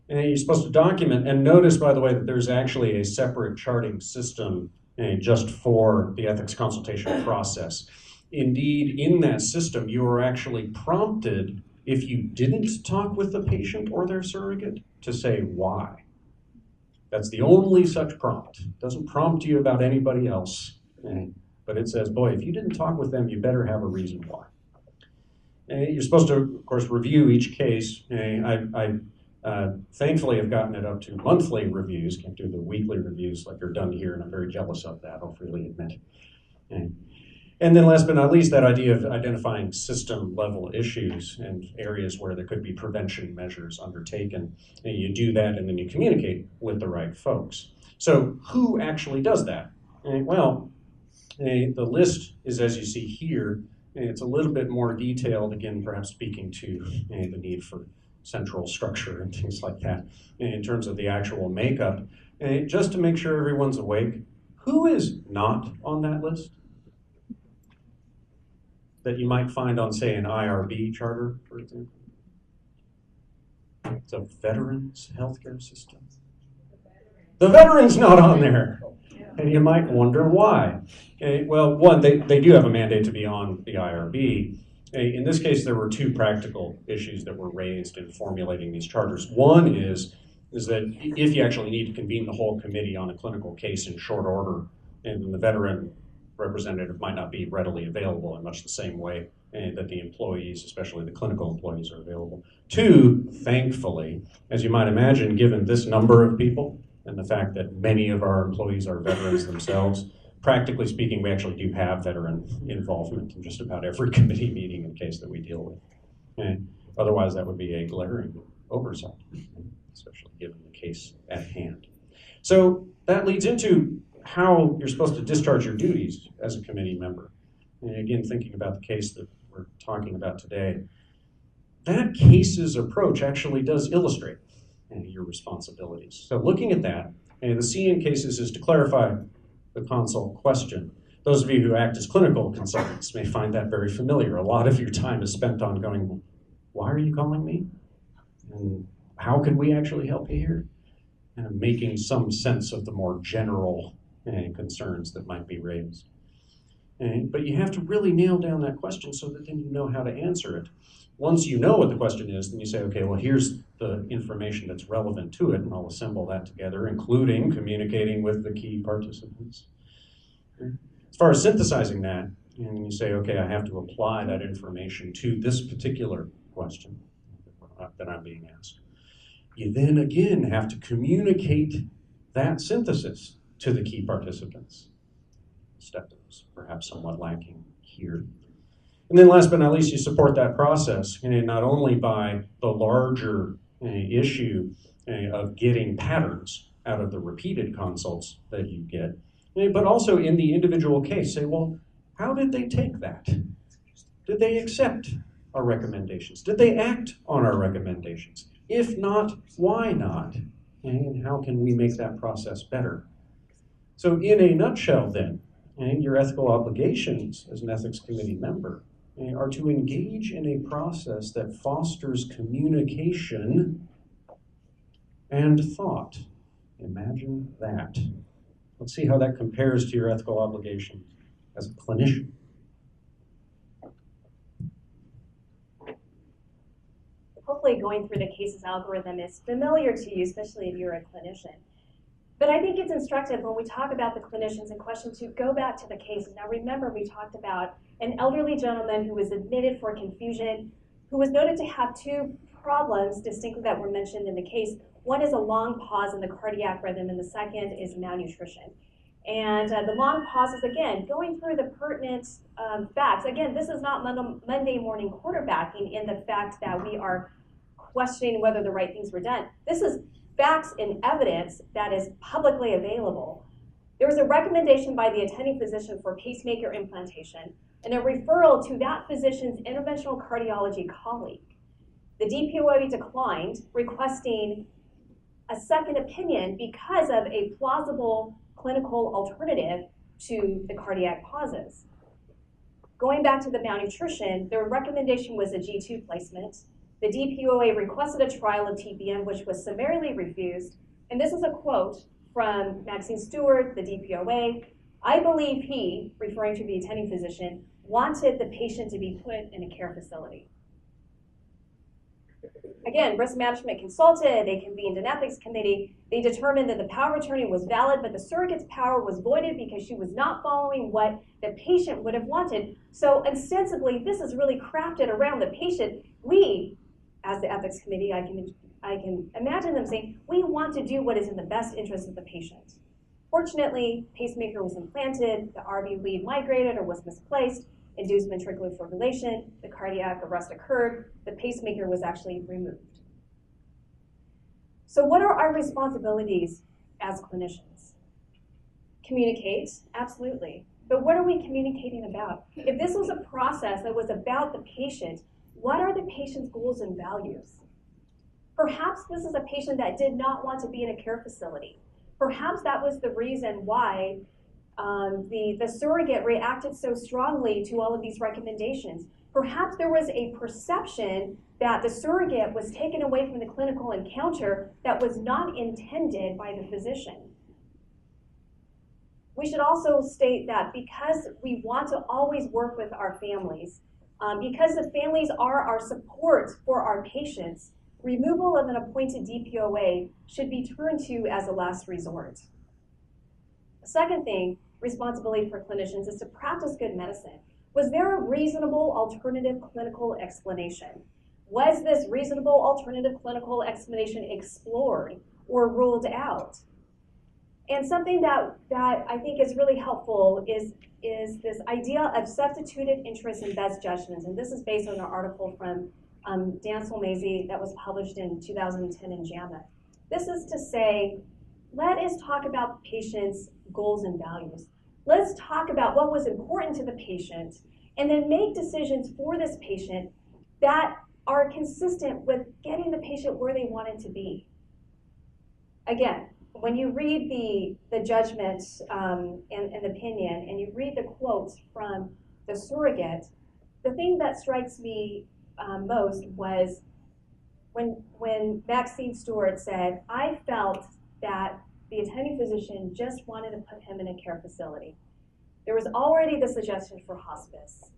And you're supposed to document, and notice, by the way, that there's actually a separate charting system just for the ethics consultation process. Indeed, in that system, you are actually prompted, if you didn't talk with the patient or their surrogate, to say why. That's the only such prompt. It doesn't prompt you about anybody else, but it says, boy, if you didn't talk with them, you better have a reason why. You're supposed to, of course, review each case. I thankfully have gotten it up to monthly reviews. Can't do the weekly reviews like they're done here, and I'm very jealous of that, I'll freely admit. And then last but not least, that idea of identifying system-level issues and areas where there could be prevention measures undertaken. And you do that, and then you communicate with the right folks. So who actually does that? Well, the list is, as you see here, it's a little bit more detailed, again, perhaps speaking to the need for central structure and things like that in terms of the actual makeup. And just to make sure everyone's awake, who is not on that list that you might find on, say, an IRB charter, for example? It's a veterans healthcare system. The veteran's not on there. And you might wonder why. Okay, well, one, they do have a mandate to be on the IRB. In this case, there were two practical issues that were raised in formulating these charters. One is that if you actually need to convene the whole committee on a clinical case in short order, and the veteran representative might not be readily available in much the same way that the employees, especially the clinical employees, are available. Two, thankfully, as you might imagine, given this number of people and the fact that many of our employees are veterans themselves, practically speaking, we actually do have veteran involvement in just about every committee meeting and case that we deal with. And otherwise, that would be a glaring oversight, especially given the case at hand. So that leads into how you're supposed to discharge your duties as a committee member. And again, thinking about the case that we're talking about today, that case's approach actually does illustrate your responsibilities. So looking at that, the C in cases is to clarify the consult question. Those of you who act as clinical consultants may find that very familiar. A lot of your time is spent on going, why are you calling me? And how can we actually help you here? And making some sense of the more general concerns that might be raised. But you have to really nail down that question so that then you know how to answer it. Once you know what the question is, then you say, okay, well, here's the information that's relevant to it, and I'll assemble that together, including communicating with the key participants. As far as synthesizing that, and you say, okay, I have to apply that information to this particular question that I'm being asked. You then again have to communicate that synthesis to the key participants. Step that was perhaps somewhat lacking here. And then last but not least, you support that process, and not only by the larger issue of getting patterns out of the repeated consults that you get, but also in the individual case, say, well, how did they take that? Did they accept our recommendations? Did they act on our recommendations? If not, why not? And how can we make that process better? So in a nutshell then, your ethical obligations as an ethics committee member are to engage in a process that fosters communication and thought. Imagine that. Let's see how that compares to your ethical obligations as a clinician. Hopefully going through the cases algorithm is familiar to you, especially if you're a clinician. But I think it's instructive when we talk about the clinicians in question to go back to the case. Now remember, we talked about an elderly gentleman who was admitted for confusion, who was noted to have two problems distinctly that were mentioned in the case. One is a long pause in the cardiac rhythm, and the second is malnutrition. And the long pause is, again, going through the pertinent facts. Again, this is not Monday morning quarterbacking in the fact that we are questioning whether the right things were done. This is facts and evidence that is publicly available. There was a recommendation by the attending physician for pacemaker implantation and a referral to that physician's interventional cardiology colleague. The DPOA declined, requesting a second opinion because of a plausible clinical alternative to the cardiac pauses. Going back to the malnutrition, their recommendation was a G2 placement. The DPOA requested a trial of TPM, which was summarily refused. And this is a quote from Maxine Stewart, the DPOA. I believe he, referring to the attending physician, wanted the patient to be put in a care facility. Again, risk management consulted, they convened an ethics committee. They determined that the power of attorney was valid, but the surrogate's power was voided because she was not following what the patient would have wanted. So ostensibly, this is really crafted around the patient. We, as the ethics committee, I can imagine them saying, we want to do what is in the best interest of the patient. Fortunately, pacemaker was implanted, the RV lead migrated or was misplaced, induced ventricular fibrillation, the cardiac arrest occurred, the pacemaker was actually removed. So what are our responsibilities as clinicians? Communicate, absolutely. But what are we communicating about? If this was a process that was about the patient, what are the patient's goals and values? Perhaps this is a patient that did not want to be in a care facility. Perhaps that was the reason why the surrogate reacted so strongly to all of these recommendations. Perhaps there was a perception that the surrogate was taken away from the clinical encounter that was not intended by the physician. We should also state that because we want to always work with our families, because the families are our support for our patients, removal of an appointed DPOA should be turned to as a last resort. The second thing, responsibility for clinicians, is to practice good medicine. Was there a reasonable alternative clinical explanation? Was this reasonable alternative clinical explanation explored or ruled out? And something that I think is really helpful is this idea of substituted interest and best judgments. And this is based on an article from Dan Solmese that was published in 2010 in JAMA. This is to say, let us talk about the patient's goals and values. Let's talk about what was important to the patient and then make decisions for this patient that are consistent with getting the patient where they wanted to be. Again, when you read the judgment and opinion and you read the quotes from the surrogate, the thing that strikes me most was when Maxine Stewart said, I felt that the attending physician just wanted to put him in a care facility. There was already the suggestion for hospice.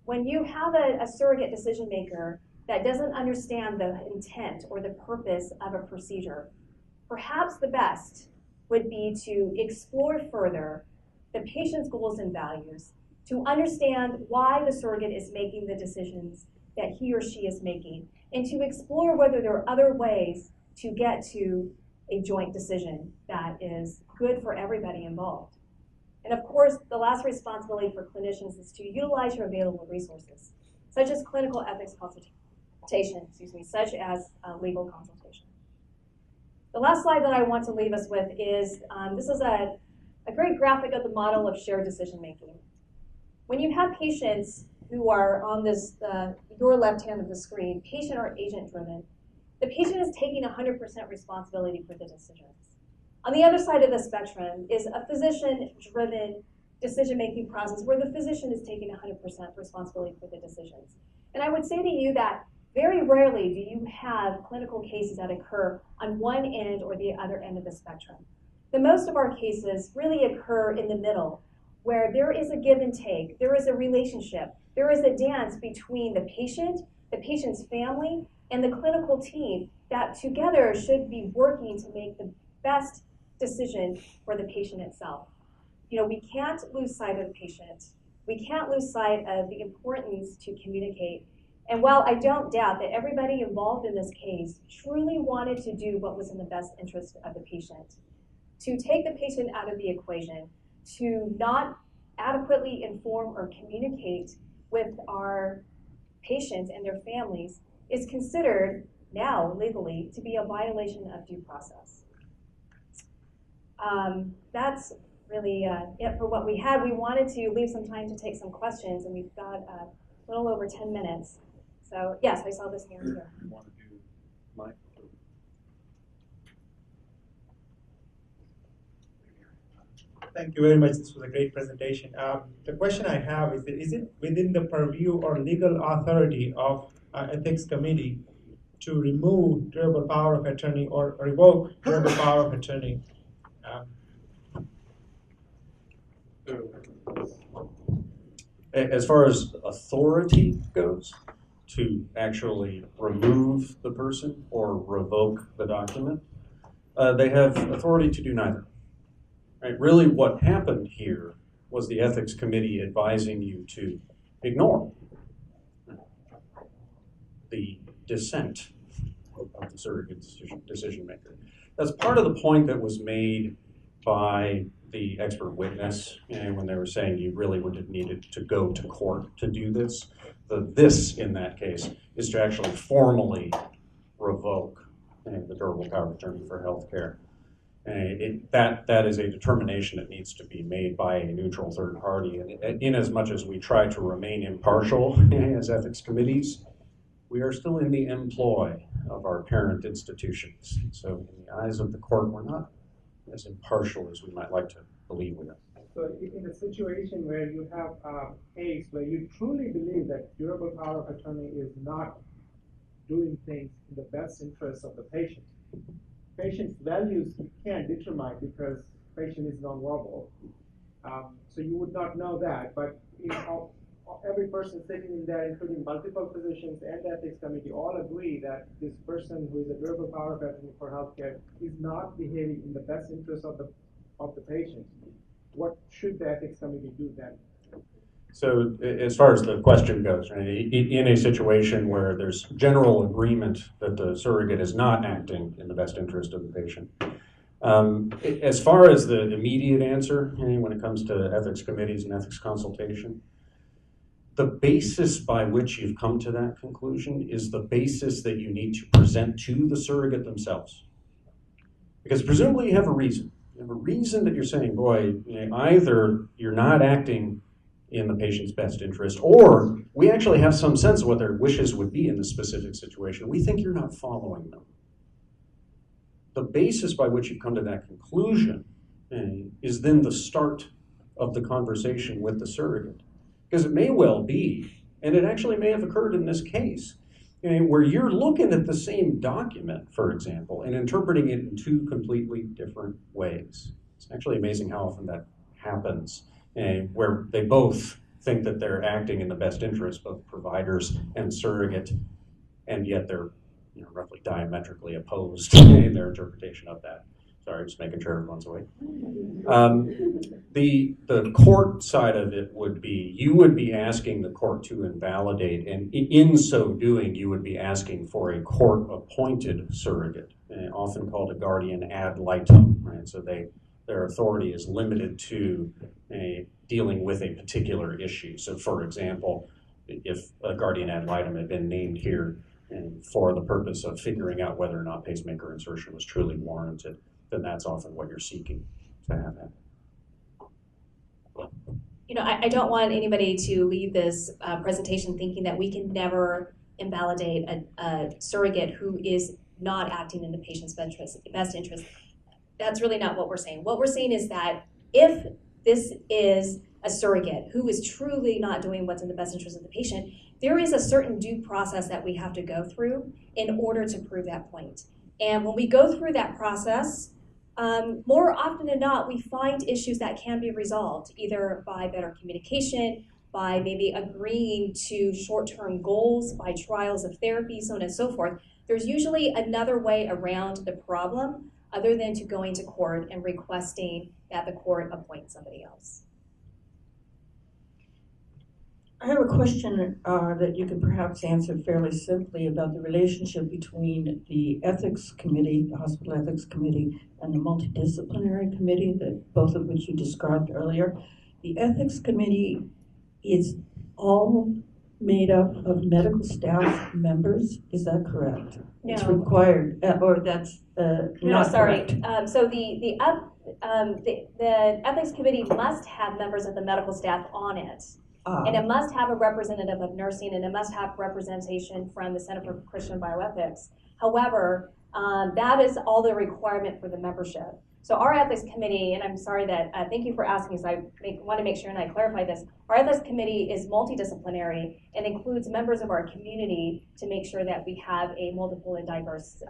When you have a surrogate decision maker that doesn't understand the intent or the purpose of a procedure, perhaps the best would be to explore further the patient's goals and values, to understand why the surrogate is making the decisions that he or she is making, and to explore whether there are other ways to get to a joint decision that is good for everybody involved. And of course, the last responsibility for clinicians is to utilize your available resources, such as clinical ethics consultation, such as legal consultation. The last slide that I want to leave us with is, this is a great graphic of the model of shared decision making. When you have patients who are on this, your left hand of the screen, patient or agent driven, the patient is taking 100% responsibility for the decisions. On the other side of the spectrum is a physician-driven decision-making process where the physician is taking 100% responsibility for the decisions. And I would say to you that very rarely do you have clinical cases that occur on one end or the other end of the spectrum. The most of our cases really occur in the middle, where there is a give and take, there is a relationship, there is a dance between the patient's family, and the clinical team that together should be working to make the best decision for the patient itself. You know, we can't lose sight of the patient. We can't lose sight of the importance to communicate. And while I don't doubt that everybody involved in this case truly wanted to do what was in the best interest of the patient, to take the patient out of the equation, to not adequately inform or communicate with our patients and their families is considered now legally to be a violation of due process. That's really it for what we had. We wanted to leave some time to take some questions, and we've got a little over 10 minutes. So yes, I saw this hand here. You want to do Mike? Thank you very much. This was a great presentation. The question I have is it within the purview or legal authority of ethics committee to remove durable power of attorney or revoke durable power of attorney? As far as authority goes, to actually remove the person or revoke the document, they have authority to do neither. Right? Really what happened here was the ethics committee advising you to ignore the dissent of the surrogate decision maker. That's part of the point that was made by the expert witness, and when they were saying you really would have needed to go to court to do this. The this, in that case, is to actually formally revoke the durable power of attorney for health care. That is a determination that needs to be made by a neutral third party. And in as much as we try to remain impartial as ethics committees, we are still in the employ of our parent institutions. So in the eyes of the court, we're not as impartial as we might like to believe we are. So in a situation where you have a case where you truly believe that durable power of attorney is not doing things in the best interest of the patient, patient's values you can't determine because patient is nonverbal. So you would not know that, but every person sitting in there, including multiple physicians and the ethics committee, all agree that this person who is a durable power of attorney for healthcare is not behaving in the best interest of the patient. What should the ethics committee do then? So as far as the question goes, right, in a situation where there's general agreement that the surrogate is not acting in the best interest of the patient, as far as the immediate answer, when it comes to ethics committees and ethics consultation, the basis by which you've come to that conclusion is the basis that you need to present to the surrogate themselves. Because presumably you have a reason. You have a reason that you're saying, boy, either you're not acting in the patient's best interest, or we actually have some sense of what their wishes would be in this specific situation. We think you're not following them. The basis by which you come to that conclusion is then the start of the conversation with the surrogate. Because it may well be, and it actually may have occurred in this case, where you're looking at the same document, for example, and interpreting it in two completely different ways. It's actually amazing how often that happens, where they both think that they're acting in the best interest, both providers and surrogate, and yet they're roughly diametrically opposed in their interpretation of that. Sorry, just making sure everyone's awake. The court side of it would be, you would be asking the court to invalidate, and in so doing, you would be asking for a court-appointed surrogate, often called a guardian ad litem, right? So their authority is limited to dealing with a particular issue. So for example, if a guardian ad litem had been named here and for the purpose of figuring out whether or not pacemaker insertion was truly warranted, then that's often what you're seeking to have happen. I don't want anybody to leave this presentation thinking that we can never invalidate a surrogate who is not acting in the patient's best interest. That's really not what we're saying. What we're saying is that if this is a surrogate who is truly not doing what's in the best interest of the patient, there is a certain due process that we have to go through in order to prove that point. And when we go through that process, more often than not, we find issues that can be resolved, either by better communication, by maybe agreeing to short-term goals, by trials of therapy, so on and so forth. There's usually another way around the problem other than to going to court and requesting that the court appoint somebody else. I have a question that you could perhaps answer fairly simply about the relationship between the ethics committee, the hospital ethics committee, and the multidisciplinary committee, both of which you described earlier. The ethics committee is all made up of medical staff members. Is that correct? No. It's required, or that's not sorry. correct. So the ethics committee must have members of the medical staff on it. And it must have a representative of nursing, and it must have representation from the Center for Christian Bioethics. However, that is all the requirement for the membership. So our ethics committee, and I'm sorry that, thank you for asking, so I want to make sure and I clarify this. Our ethics committee is multidisciplinary and includes members of our community to make sure that we have a multiple and diverse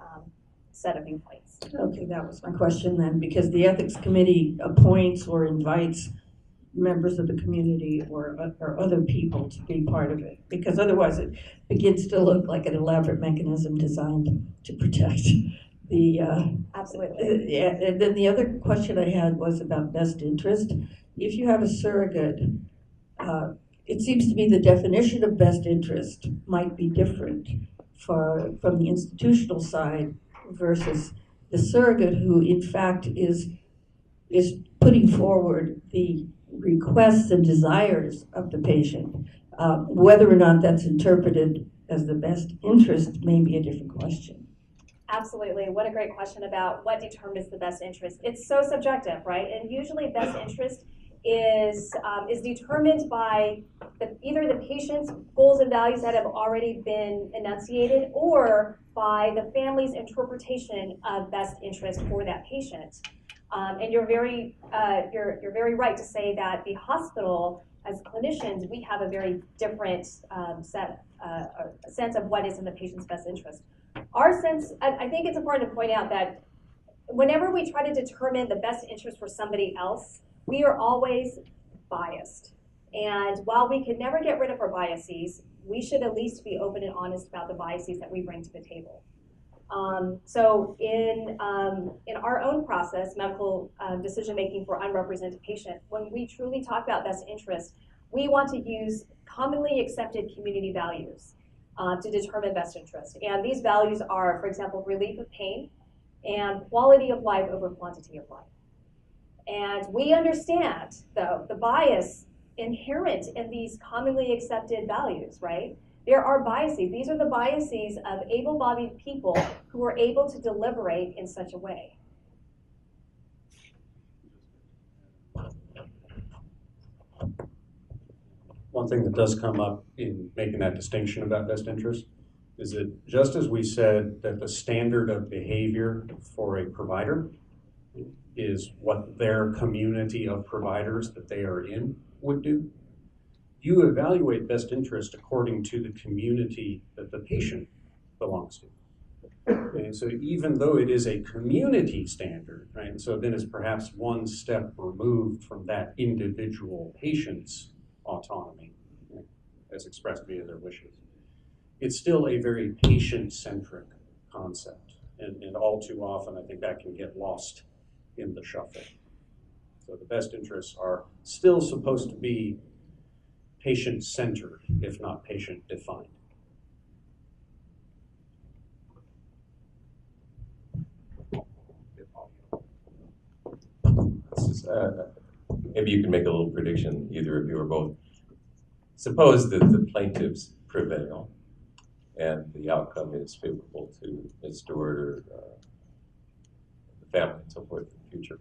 set of viewpoints. Okay, that was my question then, because the ethics committee appoints or invites members of the community or other people to be part of it, because otherwise it begins to look like an elaborate mechanism designed to protect the Absolutely. and then the other question I had was about best interest. If you have a surrogate, it seems to me the definition of best interest might be different from the institutional side versus the surrogate, who in fact is putting forward the requests and desires of the patient. Whether or not that's interpreted as the best interest may be a different question. Absolutely. What a great question about what determines the best interest. It's so subjective, right? And usually best interest is determined by either the patient's goals and values that have already been enunciated, or by the family's interpretation of best interest for that patient. And you're very right to say that the hospital, as clinicians, we have a very different sense of what is in the patient's best interest. Our sense, I think it's important to point out that whenever we try to determine the best interest for somebody else, we are always biased. And while we can never get rid of our biases, we should at least be open and honest about the biases that we bring to the table. So in our own process, medical decision-making for unrepresented patient, when we truly talk about best interest, we want to use commonly accepted community values to determine best interest. And these values are, for example, relief of pain and quality of life over quantity of life. And we understand, though, the bias inherent in these commonly accepted values, right? There are biases. These are the biases of able-bodied people who are able to deliberate in such a way. One thing that does come up in making that distinction about best interest is that just as we said that the standard of behavior for a provider is what their community of providers that they are in would do, you evaluate best interest according to the community that the patient belongs to. And so even though it is a community standard, right, and so then it's perhaps one step removed from that individual patient's autonomy, as expressed via their wishes, it's still a very patient-centric concept. And all too often, I think that can get lost in the shuffle. So the best interests are still supposed to be patient-centered, if not patient-defined. Maybe you can make a little prediction, either of you or both. Suppose that the plaintiffs prevail and the outcome is favorable to Ms. Stewart or the family and so forth in the future.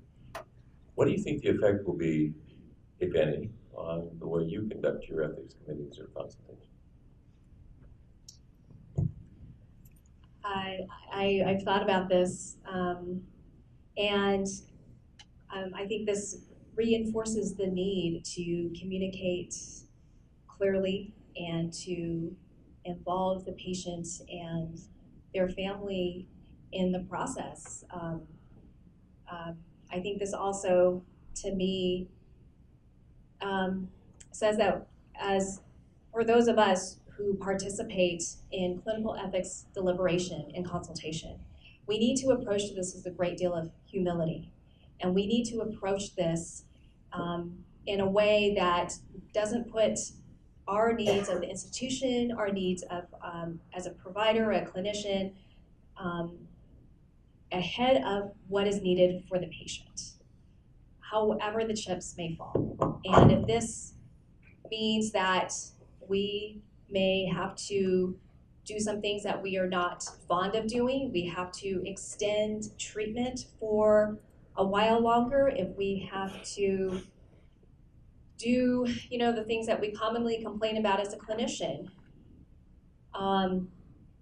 What do you think the effect will be, if any, on the way you conduct your ethics committees or consultations? I've thought about this, and I think this reinforces the need to communicate clearly and to involve the patients and their family in the process. I think this also, to me, says that as for those of us who participate in clinical ethics deliberation and consultation, we need to approach this with a great deal of humility. And we need to approach this in a way that doesn't put our needs of the institution, our needs of as a provider, a clinician, ahead of what is needed for the patient, however the chips may fall. And if this means that we may have to do some things that we are not fond of doing, we have to extend treatment for a while longer, if we have to do, the things that we commonly complain about as a clinician,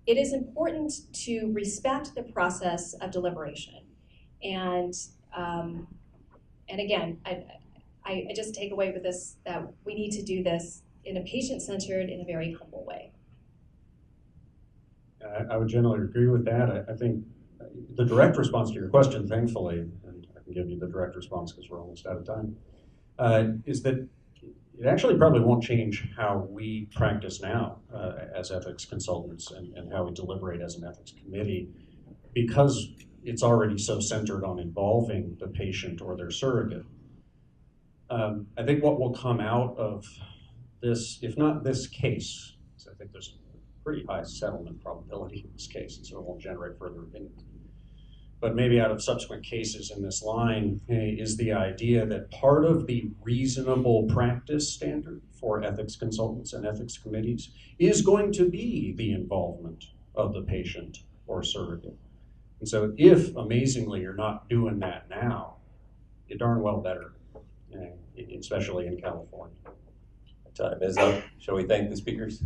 it is important to respect the process of deliberation. And again, I just take away with this that we need to do this in a patient-centered, in a very humble way. I would generally agree with that. I think the direct response to your question, thankfully, and I can give you the direct response because we're almost out of time, is that it actually probably won't change how we practice now as ethics consultants and how we deliberate as an ethics committee, because it's already so centered on involving the patient or their surrogate. I think what will come out of this, if not this case, so I think there's a pretty high settlement probability in this case, and so it won't generate further opinions. But maybe out of subsequent cases in this line is the idea that part of the reasonable practice standard for ethics consultants and ethics committees is going to be the involvement of the patient or surrogate. And so if, amazingly, you're not doing that now, you darn well better. especially in California. Time is up. Shall we thank the speakers?